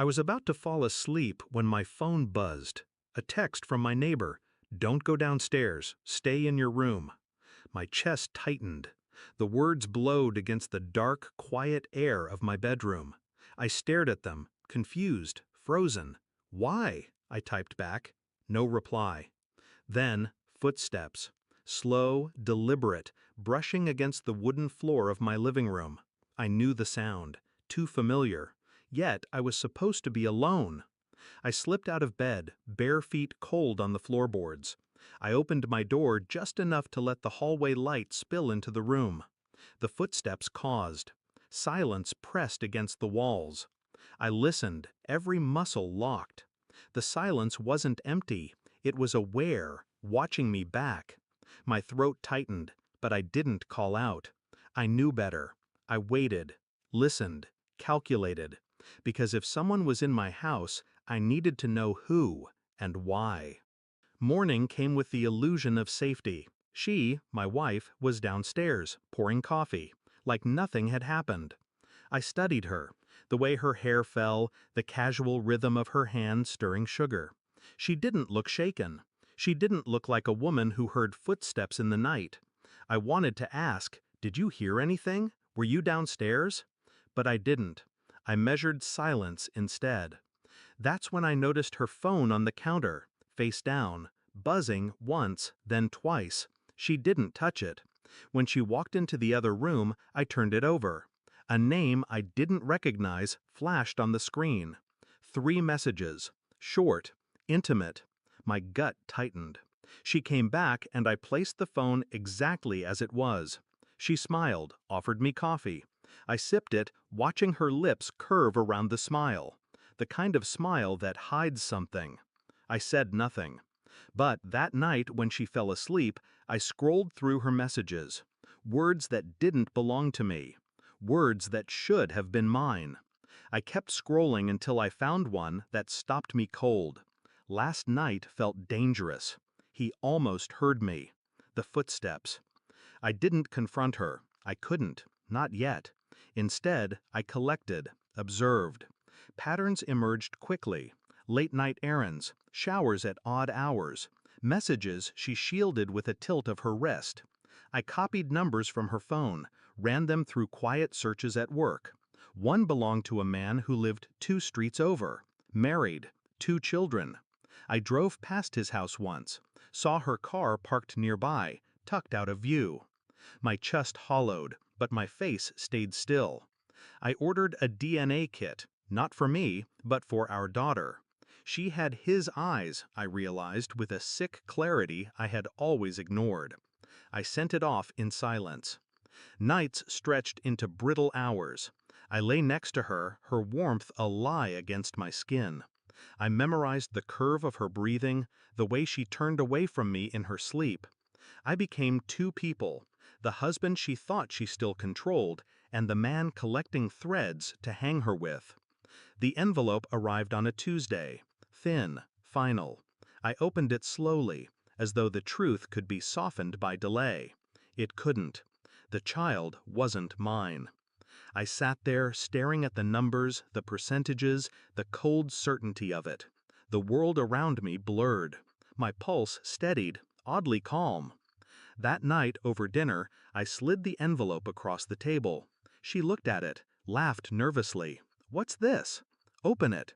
I was about to fall asleep when my phone buzzed. A text from my neighbor. "Don't go downstairs. Stay in your room." My chest tightened. The words blowed against the dark, quiet air of my bedroom. I stared at them, confused, frozen. "Why?" I typed back. No reply. Then, footsteps. Slow, deliberate, brushing against the wooden floor of my living room. I knew the sound. Too familiar. Yet I was supposed to be alone. I slipped out of bed, bare feet cold on the floorboards. I opened my door just enough to let the hallway light spill into the room. The footsteps caused. Silence pressed against the walls. I listened, every muscle locked. The silence wasn't empty, it was aware, watching me back. My throat tightened, but I didn't call out. I knew better. I waited, listened, calculated. Because if someone was in my house, I needed to know who and why. Morning came with the illusion of safety. She, my wife, was downstairs, pouring coffee, like nothing had happened. I studied her, the way her hair fell, the casual rhythm of her hand stirring sugar. She didn't look shaken. She didn't look like a woman who heard footsteps in the night. I wanted to ask, "Did you hear anything? Were you downstairs?" But I didn't. I measured silence instead. That's when I noticed her phone on the counter, face down, buzzing once, then twice. She didn't touch it. When she walked into the other room, I turned it over. A name I didn't recognize flashed on the screen. 3 messages. Short, intimate. My gut tightened. She came back and I placed the phone exactly as it was. She smiled, offered me coffee. I sipped it, watching her lips curve around the smile. The kind of smile that hides something. I said nothing. But that night when she fell asleep, I scrolled through her messages. Words that didn't belong to me. Words that should have been mine. I kept scrolling until I found one that stopped me cold. Last night felt dangerous. He almost heard me. The footsteps. I didn't confront her. I couldn't. Not yet. Instead, I collected, observed. Patterns emerged quickly. Late-night errands, showers at odd hours, messages she shielded with a tilt of her wrist. I copied numbers from her phone, ran them through quiet searches at work. One belonged to a man who lived 2 streets over, married, 2 children. I drove past his house once, saw her car parked nearby, tucked out of view. My chest hollowed, but my face stayed still. I ordered a DNA kit, not for me, but for our daughter. She had his eyes, I realized with a sick clarity I had always ignored. I sent it off in silence. Nights stretched into brittle hours. I lay next to her, her warmth a lie against my skin. I memorized the curve of her breathing, the way she turned away from me in her sleep. I became 2 people, the husband she thought she still controlled, and the man collecting threads to hang her with. The envelope arrived on a Tuesday, thin, final. I opened it slowly, as though the truth could be softened by delay. It couldn't. The child wasn't mine. I sat there staring at the numbers, the percentages, the cold certainty of it. The world around me blurred. My pulse steadied, oddly calm. That night, over dinner, I slid the envelope across the table. She looked at it, laughed nervously. "What's this?" "Open it."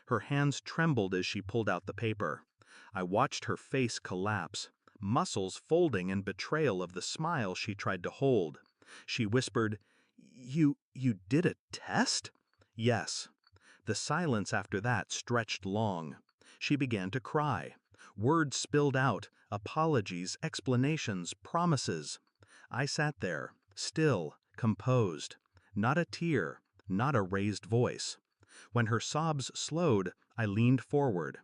Her hands trembled as she pulled out the paper. I watched her face collapse, muscles folding in betrayal of the smile she tried to hold. She whispered, You did a test?" "Yes." The silence after that stretched long. She began to cry. Words spilled out, apologies, explanations, promises. I sat there, still, composed. Not a tear, not a raised voice. When her sobs slowed, I leaned forward.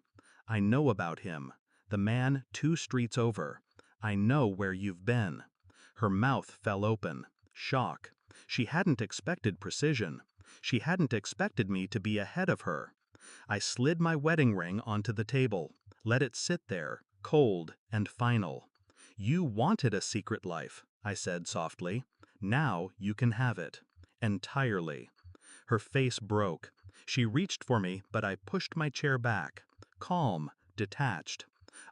"I know about him. The man 2 streets over. I know where you've been." Her mouth fell open. Shock. She hadn't expected precision. She hadn't expected me to be ahead of her. I slid my wedding ring onto the table, let it sit there, cold and final. "You wanted a secret life," I said softly. "Now you can have it. Entirely." Her face broke. She reached for me, but I pushed my chair back. Calm, detached.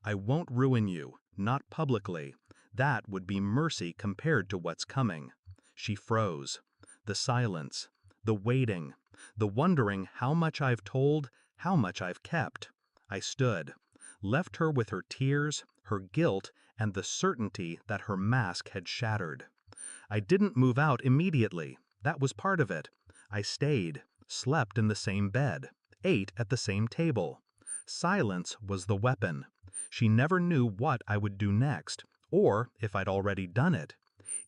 I won't ruin you, not publicly. That would be mercy compared to what's coming. She froze. The silence. The waiting. The wondering how much I've told, how much I've kept. I stood. Left her with her tears, her guilt, and the certainty that her mask had shattered. I didn't move out immediately. That was part of it. I stayed, slept in the same bed, ate at the same table. Silence was the weapon. She never knew what I would do next, or if I'd already done it.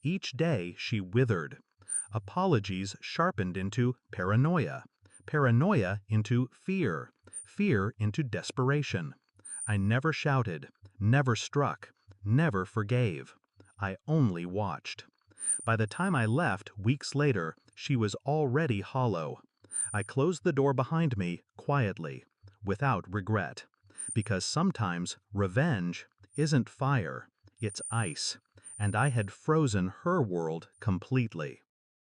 Each day she withered. Apologies sharpened into paranoia. Paranoia into fear. Fear into desperation. I never shouted, never struck, never forgave. I only watched. By the time I left, weeks later, she was already hollow. I closed the door behind me, quietly, without regret. Because sometimes revenge isn't fire, it's ice. And I had frozen her world completely.